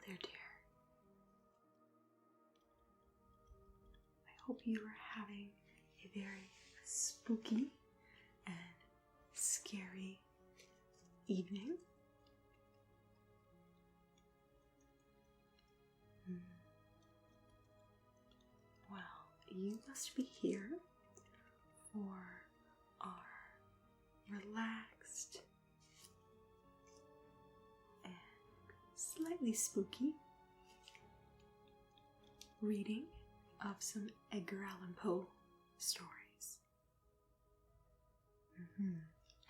there, dear. I hope you are having a very spooky and scary evening. Well, you must be here for our relaxed and slightly spooky reading of some Edgar Allan Poe stories.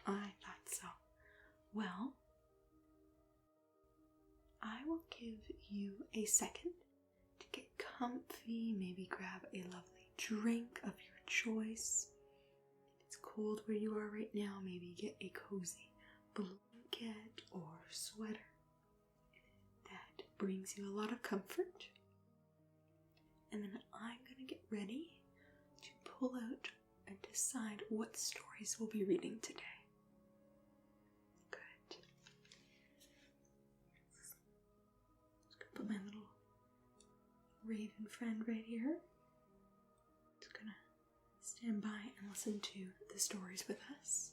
I thought so. Well, I will give you a second to get comfy, maybe grab a lovely drink of your choice. If it's cold where you are right now, maybe get a cozy blanket or sweater that brings you a lot of comfort. And then I'm going to get ready to pull out and decide what stories we'll be reading today. Good. Just going to put my little raven friend right here. Just going to stand by and listen to the stories with us.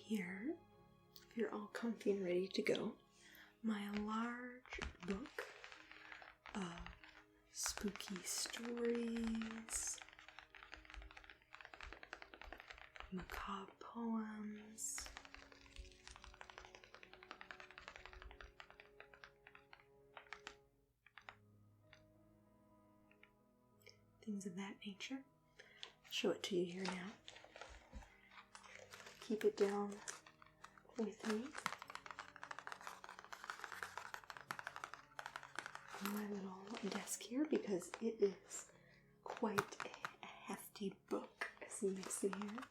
Here, if you're all comfy and ready to go, my large book of spooky stories, macabre poems, things of that nature. I'll show it to you here now. Keep it down with me on my little desk here because it is quite a hefty book, as you may see here.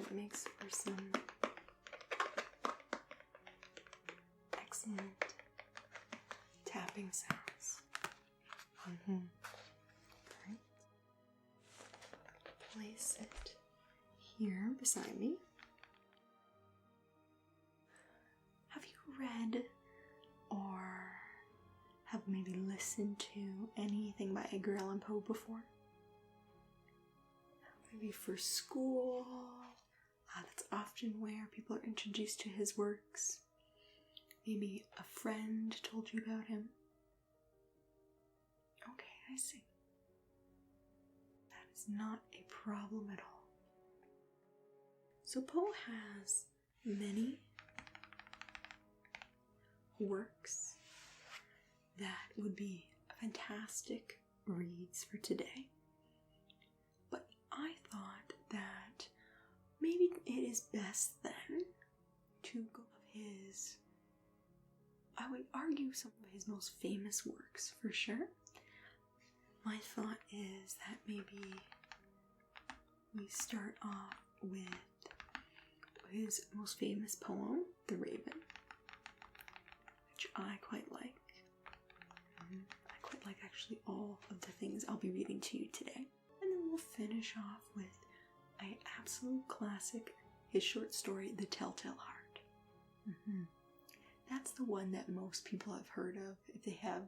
It makes for some excellent tapping sounds. Right. Place it here beside me. Have you read or have maybe listened to anything by Edgar Allan Poe before? Maybe for school. That's often where people are introduced to his works. Maybe a friend told you about him. Okay, I see. That is not a problem at all. So Poe has many works that would be fantastic reads for today. But I thought that maybe it is best then to go of his, I would argue, some of his most famous works for sure. My thought is that maybe we start off with his most famous poem, The Raven, which I quite like. I quite like actually all of the things I'll be reading to you today. And then we'll finish off with an absolute classic, his short story, The Telltale Heart. That's the one that most people have heard of if they have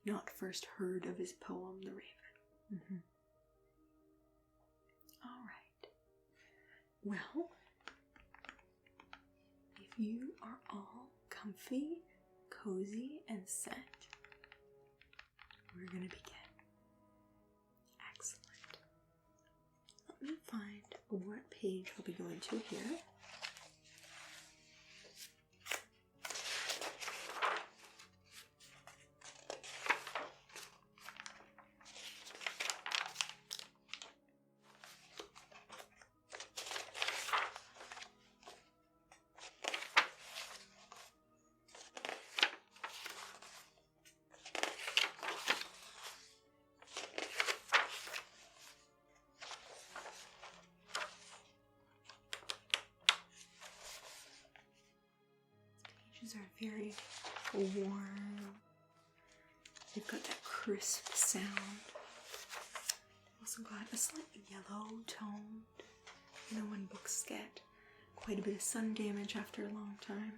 not first heard of his poem, The Raven. All right. Well, if you are all comfy, cozy, and set, we're going to begin. Excellent. Let me find what page we'll be going to here. leaves are very warm. They've got that crisp sound. They've also got a slightly yellow tone. You know when books get quite a bit of sun damage after a long time.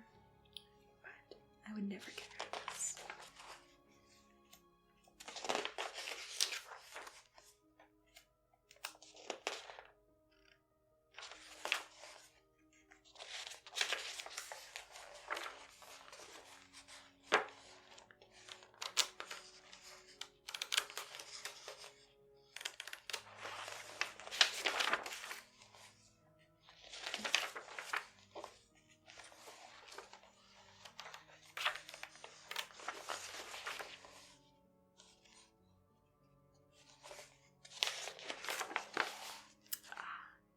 But I would never get rid of this.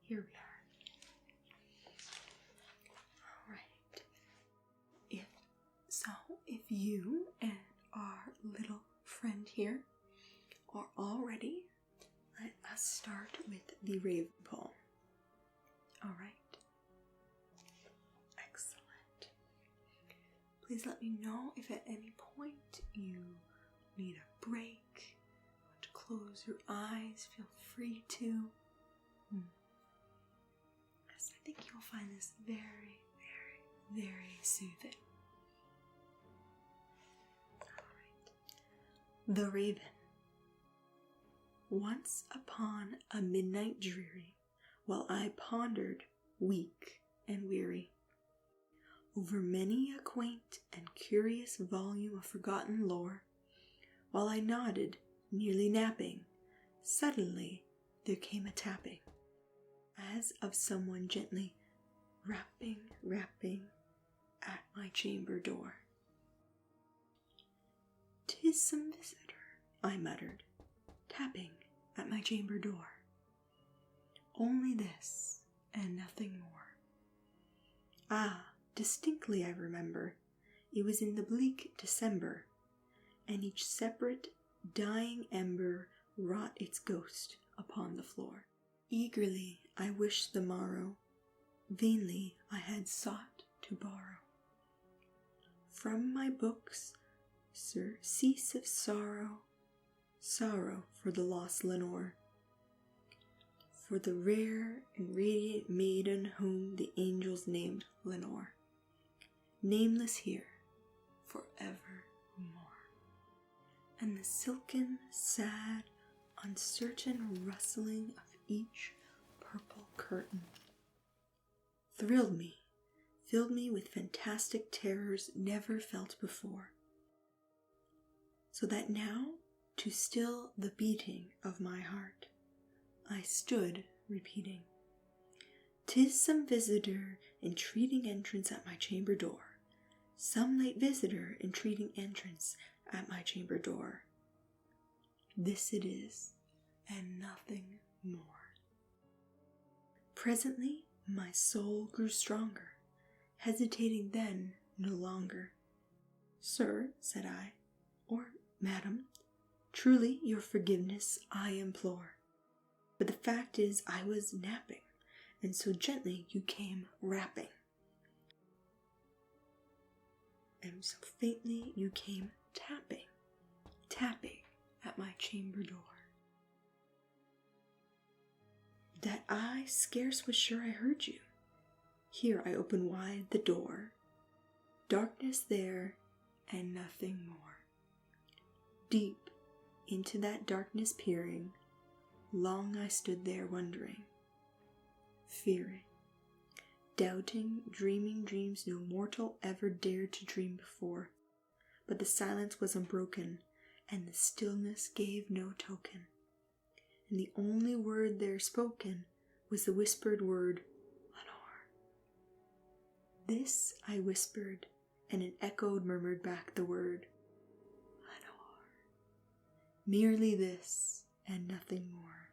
Here we are. Alright. If you and our little friend here are all ready, let us start with the Raven poem. Alright. Excellent. Please let me know if at any point you need a break, want to close your eyes, feel free to. I think you'll find this very, very, very soothing. Alright. The Raven. Once upon a midnight dreary, while I pondered, weak and weary, over many a quaint and curious volume of forgotten lore, while I nodded, nearly napping, suddenly there came a tapping, as of someone gently rapping at my chamber door. "'Tis some visitor," I muttered, tapping at my chamber door. Only this, and nothing more. Ah, distinctly I remember, it was in the bleak December, and each separate, dying ember wrought its ghost upon the floor. Eagerly I wished the morrow, vainly I had sought to borrow from my books surcease of sorrow, sorrow for the lost Lenore, for the rare and radiant maiden whom the angels named Lenore, nameless here forevermore, and the silken, sad, uncertain rustling of each purple curtain thrilled me, filled me with fantastic terrors never felt before, so that now, to still the beating of my heart, I stood repeating, "'Tis some visitor entreating entrance at my chamber door, some late visitor entreating entrance at my chamber door. This it is, and nothing more." Presently my soul grew stronger, hesitating then no longer. "Sir," said I, or "Madam, truly your forgiveness I implore, but the fact is I was napping, and so gently you came rapping, and so faintly you came tapping at my chamber door, that I scarce was sure I heard you. Here I opened wide the door, darkness there, and nothing more. Deep into that darkness peering, long I stood there wondering, fearing, doubting, dreaming dreams no mortal ever dared to dream before. But the silence was unbroken, and the stillness gave no token, and the only word there spoken was the whispered word, "Lenore." This I whispered, and an echoed murmured back the word, "Lenore." Merely this, and nothing more.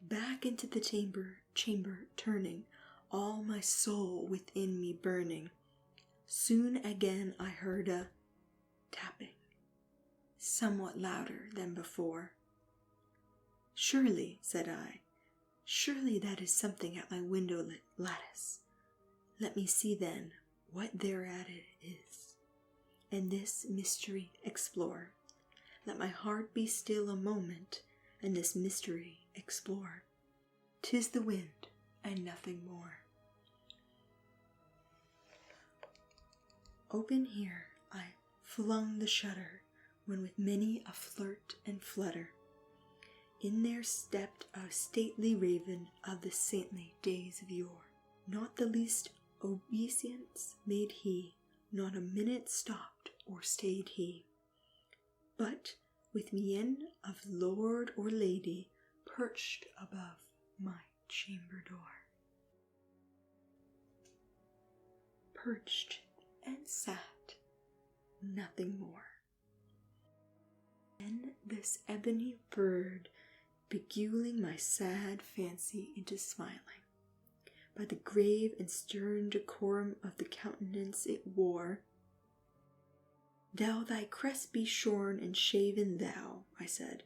Back into the chamber turning, all my soul within me burning, soon again I heard a tapping, somewhat louder than before. "Surely," said I, "surely that is something at my window lattice. Let me see then what thereat it is, and this mystery explore. Let my heart be still a moment, and this mystery explore. 'Tis the wind, and nothing more. Open here I flung the shutter, when with many a flirt and flutter, in there stepped a stately raven of the saintly days of yore. Not the least obeisance made he, not a minute stopped or stayed he, but with mien of lord or lady perched above my chamber door. Perched and sat, nothing more. Then this ebony bird, beguiling my sad fancy into smiling, by the grave and stern decorum of the countenance it wore. Thou thy crest be shorn and shaven, thou, I said,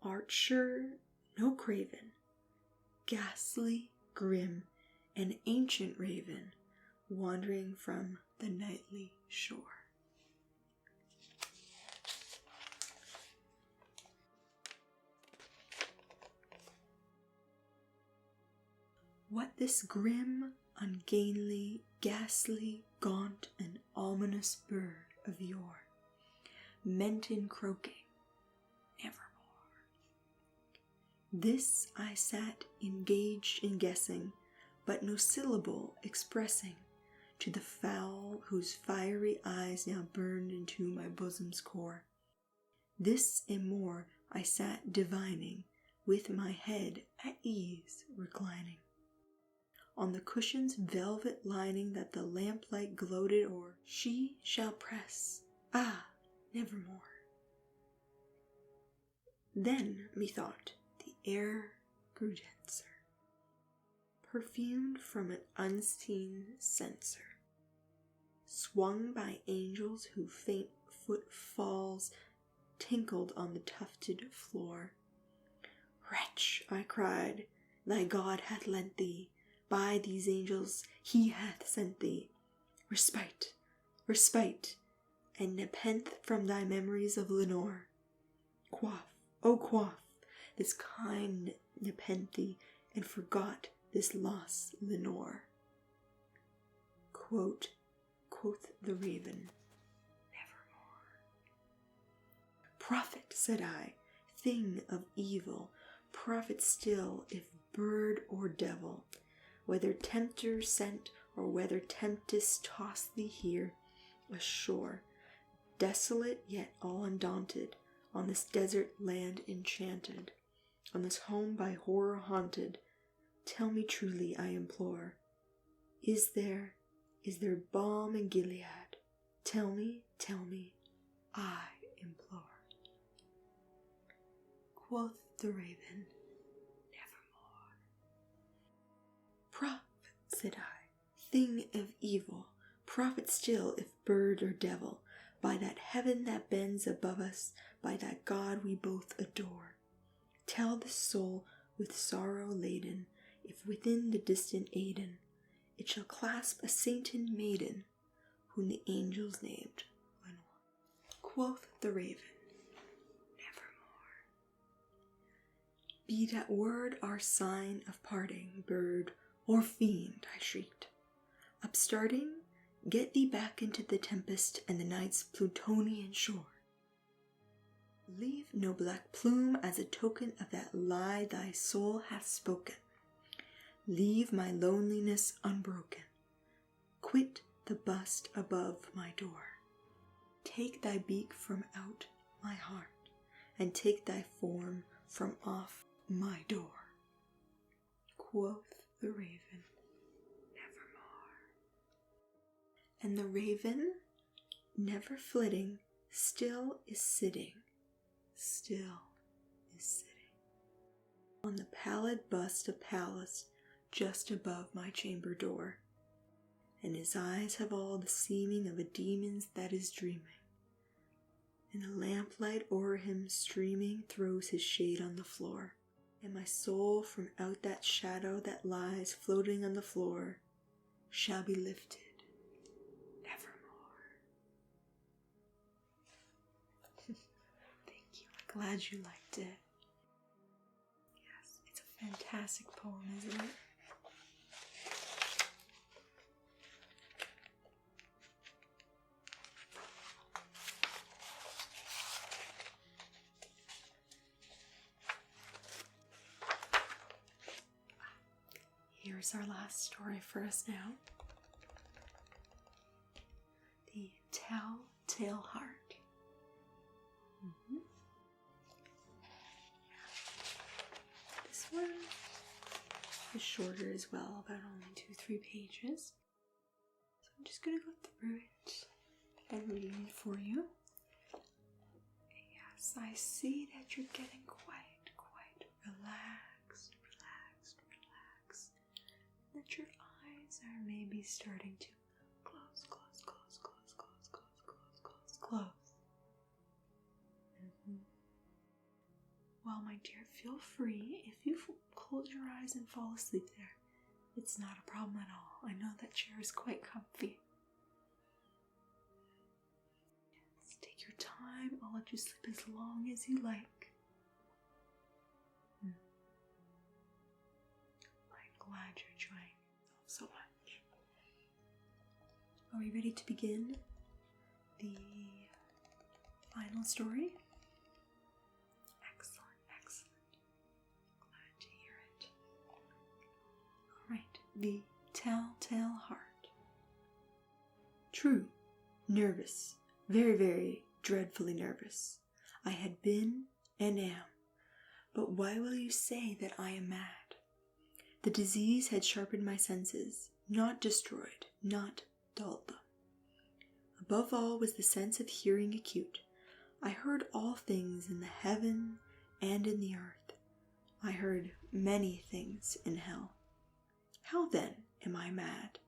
art sure no craven, ghastly, grim, an ancient raven, wandering from the nightly shore. What this grim, ungainly, ghastly, gaunt, and ominous bird of yore meant in croaking, nevermore. This I sat engaged in guessing, but no syllable expressing to the fowl whose fiery eyes now burned into my bosom's core. This and more I sat divining, with my head at ease reclining on the cushion's velvet lining that the lamplight gloated o'er. She shall press, ah, nevermore. Then, methought, the air grew denser, perfumed from an unseen censer, swung by angels whose faint footfalls tinkled on the tufted floor. Wretch, I cried, thy God hath lent thee, by these angels he hath sent thee, respite, respite, and nepenthe from thy memories of Lenore. Quaff, oh quaff, this kind nepenthe, and forgot this lost Lenore. Quoth the raven, nevermore. Prophet, said I, thing of evil, prophet still, if bird or devil, whether tempter sent or whether tempest tossed thee here ashore, desolate yet all undaunted, on this desert land enchanted, on this home by horror haunted, tell me truly, I implore, is there balm in Gilead? Tell me, I implore. Quoth the raven, nevermore. Prophet, said I, thing of evil, prophet still, if bird or devil, by that heaven that bends above us, by that God we both adore. Tell this soul with sorrow laden, if within the distant Aidenn it shall clasp a sainted maiden, whom the angels named Lenore. Quoth the raven, nevermore. Be that word our sign of parting, bird or fiend, I shrieked. Upstarting, get thee back into the tempest and the night's Plutonian shore. Leave no black plume as a token of that lie thy soul hath spoken. Leave my loneliness unbroken. Quit the bust above my door. Take thy beak from out my heart, and take thy form from off my door. Quoth the raven, nevermore. And the raven, never flitting, still is sitting, on the pallid bust of Pallas just above my chamber door, and his eyes have all the seeming of a demon's that is dreaming, and the lamplight o'er him streaming throws his shade on the floor, and my soul from out that shadow that lies floating on the floor shall be lifted evermore. Thank you. I'm glad you liked it. Yes, it's a fantastic poem, isn't it? Here's our last story for us now. The Telltale Heart. This one is shorter as well, about only 2-3 pages. So I'm just going to go through it and read it for you. Yes, I see that you're getting quite relaxed. That your eyes are maybe starting to close. Well, my dear, feel free. If you close your eyes and fall asleep there, it's not a problem at all. I know that chair is quite comfy. Yes, take your time. I'll let you sleep as long as you like. Glad you're enjoying so much. Are we ready to begin the final story? Excellent. Glad to hear it. Alright, the Telltale Heart. True, nervous, very dreadfully nervous. I had been and am. But why will you say that I am mad? The disease had sharpened my senses, not destroyed, not dulled them. Above all was the sense of hearing acute. I heard all things in the heaven and in the earth. I heard many things in hell. How then am I mad?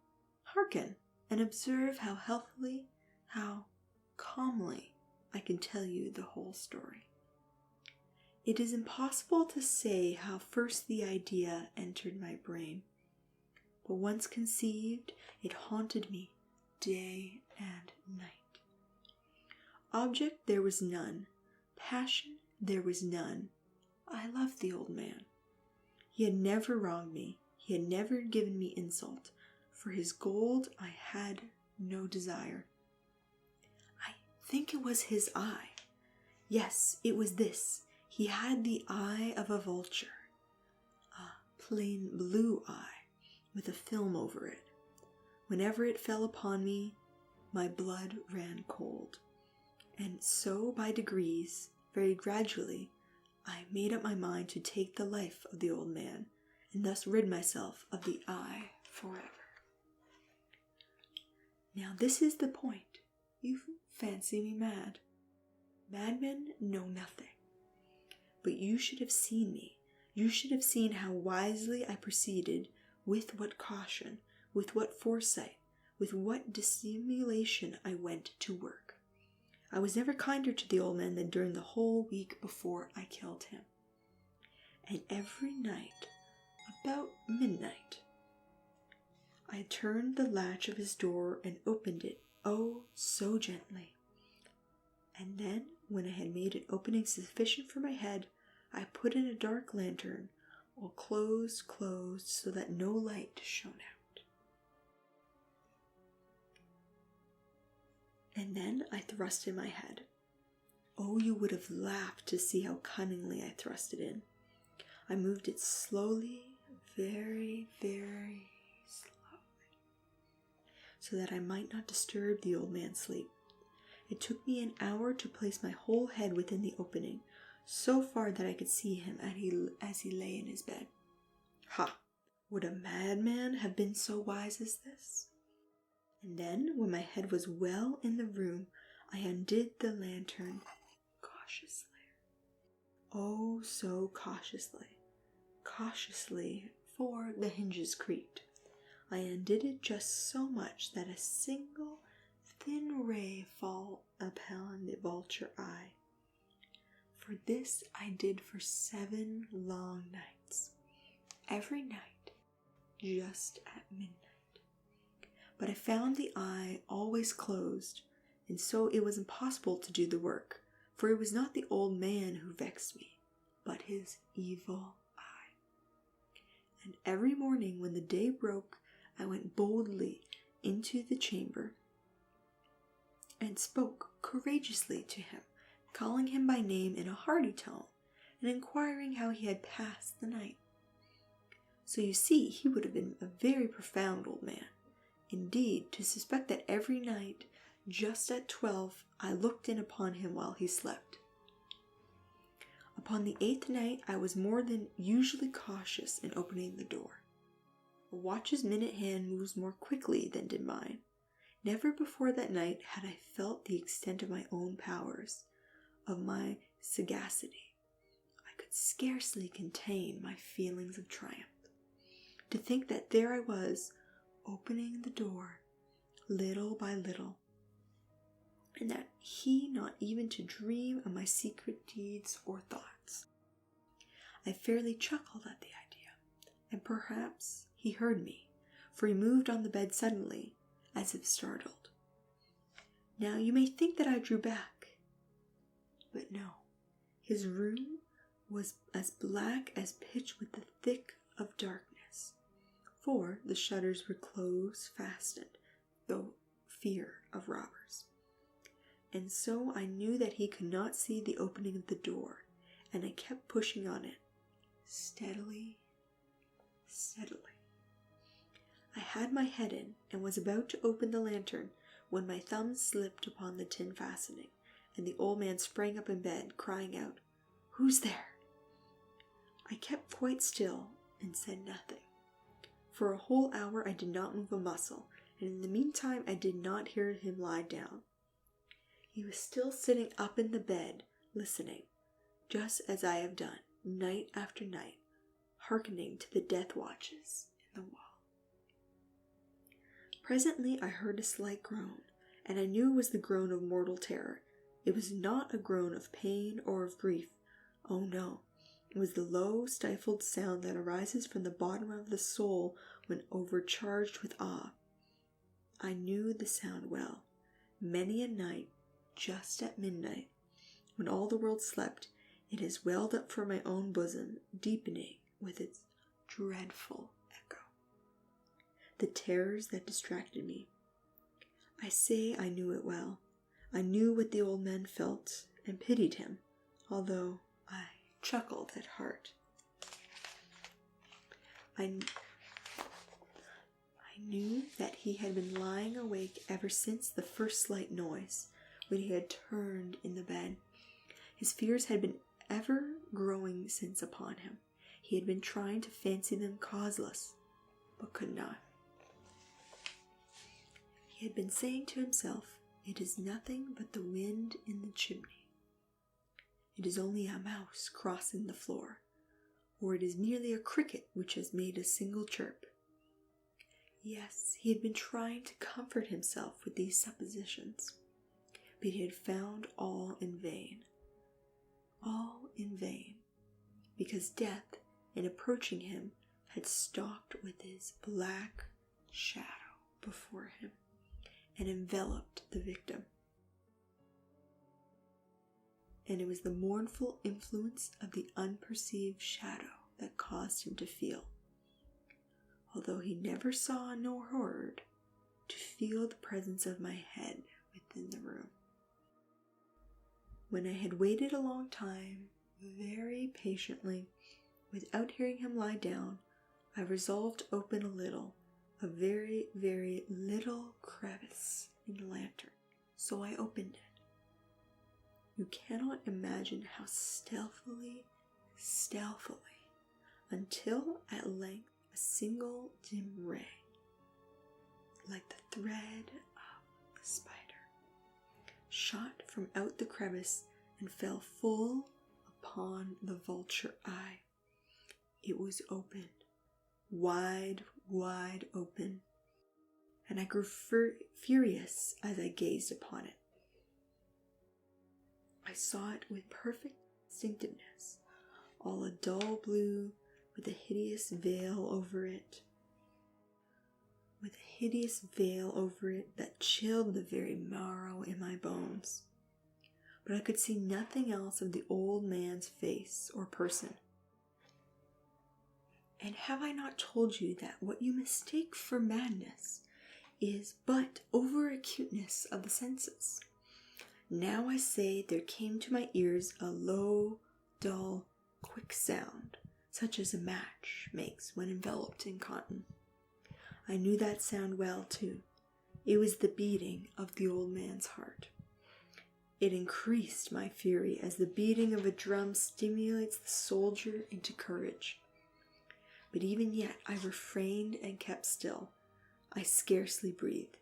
Hearken, and observe how healthily, how calmly I can tell you the whole story. It is impossible to say how first the idea entered my brain, but once conceived, it haunted me day and night. Object there was none, passion there was none. I loved the old man. He had never wronged me, he had never given me insult. For his gold I had no desire. I think it was his eye. Yes, it was this. He had the eye of a vulture, a plain blue eye with a film over it. Whenever it fell upon me, my blood ran cold. And so by degrees, very gradually, I made up my mind to take the life of the old man and thus rid myself of the eye forever. Now this is the point. You fancy me mad. Madmen know nothing. But you should have seen me. You should have seen how wisely I proceeded, with what caution, with what foresight, with what dissimulation I went to work. I was never kinder to the old man than during the whole week before I killed him. And every night, about midnight, I turned the latch of his door and opened it, oh, so gently. And then, when I had made an opening sufficient for my head, I put in a dark lantern, all closed so that no light shone out. And then I thrust in my head. Oh, you would have laughed to see how cunningly I thrust it in. I moved it slowly, very slowly, so that I might not disturb the old man's sleep. It took me an hour to place my whole head within the opening, so far that I could see him as he lay in his bed. Ha! Would a madman have been so wise as this? And then, when my head was well in the room, I undid the lantern cautiously. Oh, so cautiously, for the hinges creaked. I undid it just so much that a single thin ray fall upon the vulture eye. For this I did for 7 long nights, every night, just at midnight. but I found the eye always closed, and so it was impossible to do the work, for it was not the old man who vexed me, but his evil eye. And every morning when the day broke, I went boldly into the chamber and spoke courageously to him, calling him by name in a hearty tone, and inquiring how he had passed the night. So you see, he would have been a very profound old man. Indeed, to suspect that every night, just at 12, I looked in upon him while he slept. Upon the 8th night, I was more than usually cautious in opening the door. A watch's minute hand moves more quickly than did mine. Never before that night had I felt the extent of my own powers, of my sagacity. I could scarcely contain my feelings of triumph. To think that there I was, opening the door, little by little, and that he not even to dream of my secret deeds or thoughts. I fairly chuckled at the idea, and perhaps he heard me, for he moved on the bed suddenly, as if startled. Now you may think that I drew back, but no. His room was as black as pitch with the thick of darkness, for the shutters were close fastened, though fear of robbers. And so I knew that he could not see the opening of the door, and I kept pushing on it, steadily, steadily. I had my head in, and was about to open the lantern, when my thumb slipped upon the tin fastening, and the old man sprang up in bed, crying out, "Who's there?" I kept quite still, and said nothing. For a whole hour I did not move a muscle, and in the meantime I did not hear him lie down. He was still sitting up in the bed, listening, just as I have done, night after night, hearkening to the death watches in the wall. Presently I heard a slight groan, and I knew it was the groan of mortal terror. It was not a groan of pain or of grief. Oh no, it was the low, stifled sound that arises from the bottom of the soul when overcharged with awe. I knew the sound well. Many a night, just at midnight, when all the world slept, it has welled up from my own bosom, deepening with its dreadful echo the terrors that distracted me. I say I knew it well. I knew what the old man felt, and pitied him, although I chuckled at heart. I knew that he had been lying awake ever since the first slight noise, when he had turned in the bed. His fears had been ever growing since upon him. He had been trying to fancy them causeless, but could not. He had been saying to himself, "It is nothing but the wind in the chimney. It is only a mouse crossing the floor, or it is merely a cricket which has made a single chirp." Yes, he had been trying to comfort himself with these suppositions, but he had found all in vain. All in vain, because death, in approaching him, had stalked with his black shadow before him, and enveloped the victim. And it was the mournful influence of the unperceived shadow that caused him to feel, although he never saw nor heard, to feel the presence of my head within the room. When I had waited a long time, very patiently, without hearing him lie down, I resolved to open a very, very little crevice in the lantern. So I opened it. You cannot imagine how stealthily, until at length a single dim ray, like the thread of a spider, shot from out the crevice and fell full upon the vulture eye. It was open, wide open, and I grew furious as I gazed upon it. I saw it with perfect distinctness, all a dull blue with a hideous veil over it. with a hideous veil over it that chilled the very marrow in my bones. But I could see nothing else of the old man's face or person. And have I not told you that what you mistake for madness is but over-acuteness of the senses? Now I say there came to my ears a low, dull, quick sound, such as a match makes when enveloped in cotton. I knew that sound well, too. It was the beating of the old man's heart. It increased my fury as the beating of a drum stimulates the soldier into courage. But even yet I refrained and kept still. I scarcely breathed.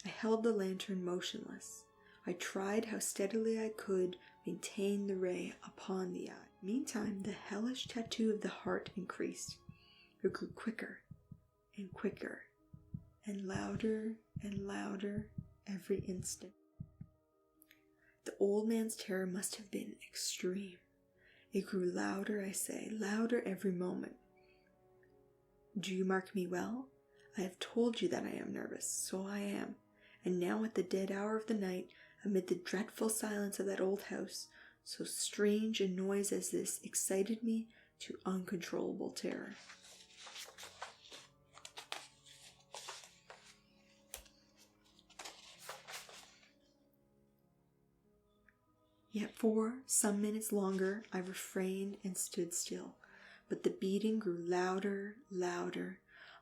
I held the lantern motionless. I tried how steadily I could maintain the ray upon the eye. Meantime, the hellish tattoo of the heart increased. It grew quicker and quicker, and louder every instant. The old man's terror must have been extreme. It grew louder, I say, louder every moment. Do you mark me well? I have told you that I am nervous, so I am. And now at the dead hour of the night, amid the dreadful silence of that old house, so strange a noise as this excited me to uncontrollable terror. Yet for some minutes longer I refrained and stood still, but the beating grew louder.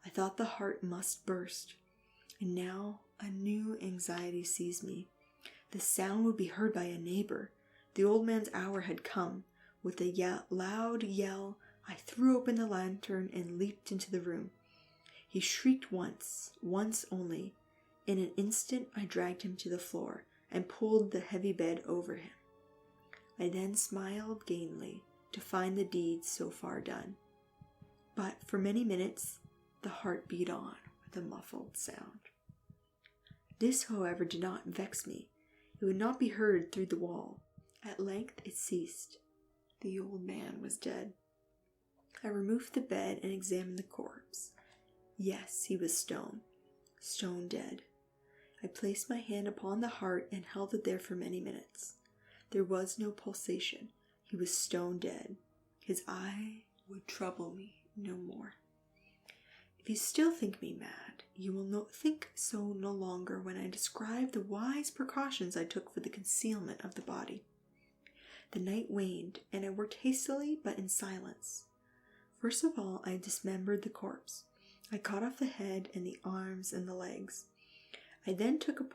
I thought the heart must burst, and now a new anxiety seized me. The sound would be heard by a neighbor. The old man's hour had come. With a loud yell, I threw open the lantern and leaped into the room. He shrieked once only. In an instant I dragged him to the floor and pulled the heavy bed over him. I then smiled gaily to find the deed so far done. But for many minutes the heart beat on with a muffled sound. This, however, did not vex me. It would not be heard through the wall. At length it ceased. The old man was dead. I removed the bed and examined the corpse. Yes, he was stone dead. I placed my hand upon the heart and held it there for many minutes. There was no pulsation. He was stone dead. His eye would trouble me no more. If you still think me mad, you will think so no longer when I describe the wise precautions I took for the concealment of the body. The night waned, and I worked hastily but in silence. First of all, I dismembered the corpse. I cut off the head and the arms and the legs. I then took up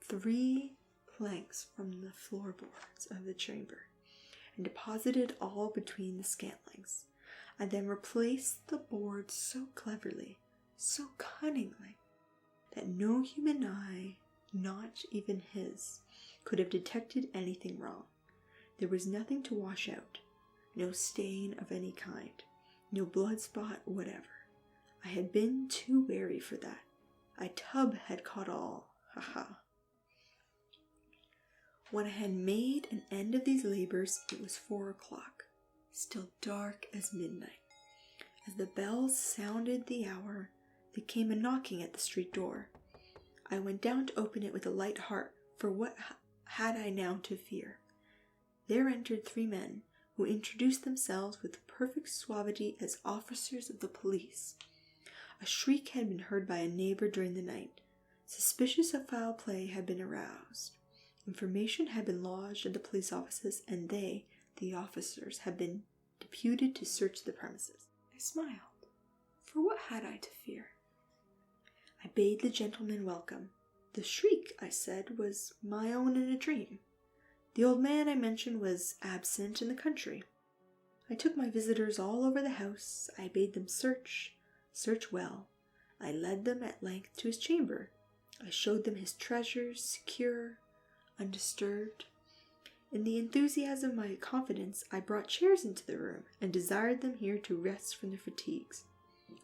3 planks from the floorboards of the chamber and deposited all between the scantlings. I then replaced the boards so cleverly, so cunningly, that no human eye, not even his, could have detected anything wrong. There was nothing to wash out, no stain of any kind, no blood spot whatever. I had been too wary for that. A tub had caught all, When I had made an end of these labors, it was 4 o'clock, still dark as midnight. As the bells sounded the hour, there came a knocking at the street door. I went down to open it with a light heart, for what had I now to fear? There entered 3 men, who introduced themselves with perfect suavity as officers of the police. A shriek had been heard by a neighbor during the night. Suspicious of foul play had been aroused. Information had been lodged at the police offices, and they, the officers, had been deputed to search the premises. I smiled, for what had I to fear? I bade the gentleman welcome. The shriek, I said, was my own in a dream. The old man I mentioned was absent in the country. I took my visitors all over the house. I bade them search well. I led them at length to his chamber. I showed them his treasures, secure, undisturbed. In the enthusiasm of my confidence, I brought chairs into the room and desired them here to rest from their fatigues,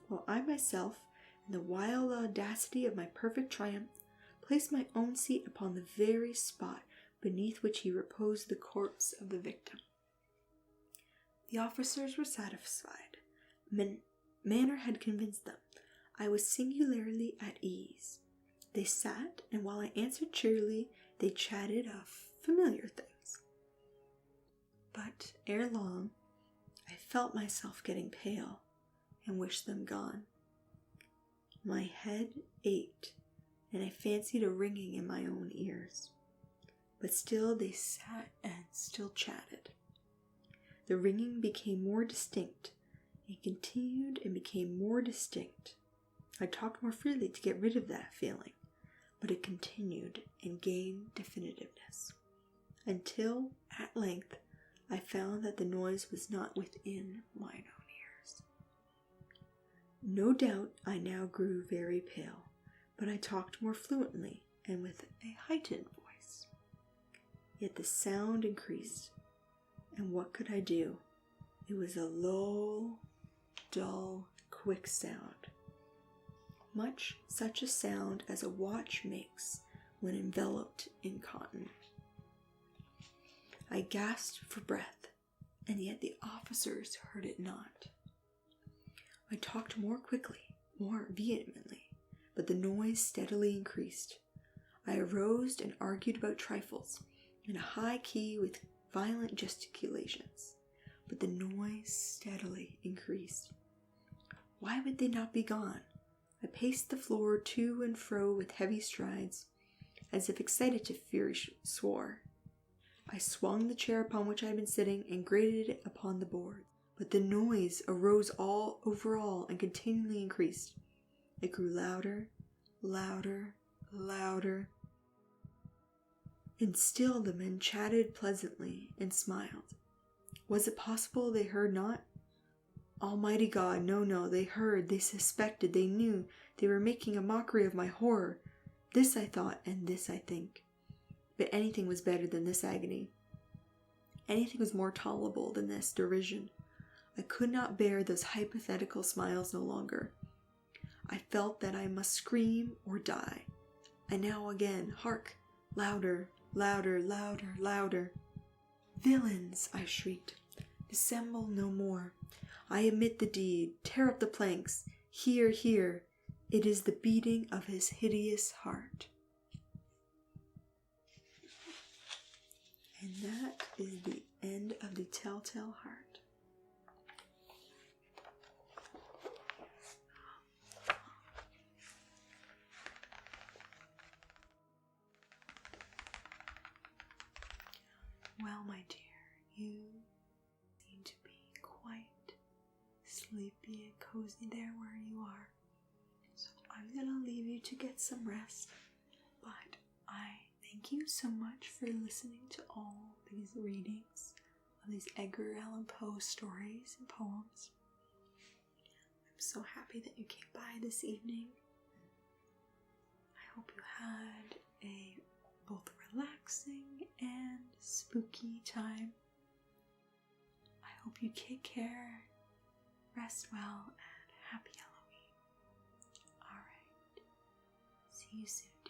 while I myself, in the wild audacity of my perfect triumph, placed my own seat upon the very spot beneath which he reposed the corpse of the victim. The officers were satisfied. manner had convinced them. I was singularly at ease. They sat, and while I answered cheerily, they chatted of familiar things. But ere long, I felt myself getting pale and wished them gone. My head ached, and I fancied a ringing in my own ears. But still they sat and still chatted. The ringing became more distinct. It continued and became more distinct. I talked more freely to get rid of that feeling, but it continued and gained definitiveness, until, at length, I found that the noise was not within mine own ears. No doubt I now grew very pale, but I talked more fluently and with a heightened voice. Yet the sound increased, and what could I do? It was a low, dull, quick sound, much such a sound as a watch makes when enveloped in cotton. I gasped for breath, and yet the officers heard it not. I talked more quickly, more vehemently, but the noise steadily increased. I arose and argued about trifles, in a high key with violent gesticulations, but the noise steadily increased. Why would they not be gone? I paced the floor to and fro with heavy strides, as if excited to furious swore. I swung the chair upon which I had been sitting and grated it upon the board, but the noise arose all over all and continually increased. It grew louder, louder, louder. And still the men chatted pleasantly and smiled. Was it possible they heard not? Almighty God, no, they heard, they suspected, they knew, they were making a mockery of my horror. This I thought, and this I think. But anything was better than this agony. Anything was more tolerable than this derision. I could not bear those hypothetical smiles no longer. I felt that I must scream or die. And now again, hark! Louder, louder, louder, louder. Villains, I shrieked, dissemble no more. I admit the deed. Tear up the planks. Here, here. It is the beating of his hideous heart. And that is the end of the Telltale Heart. Well, my dear, you seem to be quite sleepy and cozy there where you are. So I'm going to leave you to get some rest. But I thank you so much for listening to all these readings of these Edgar Allan Poe stories and poems. I'm so happy that you came by this evening. I hope you had a both relaxing and spooky time. I hope you take care, rest well, and happy Halloween. Alright, see you soon.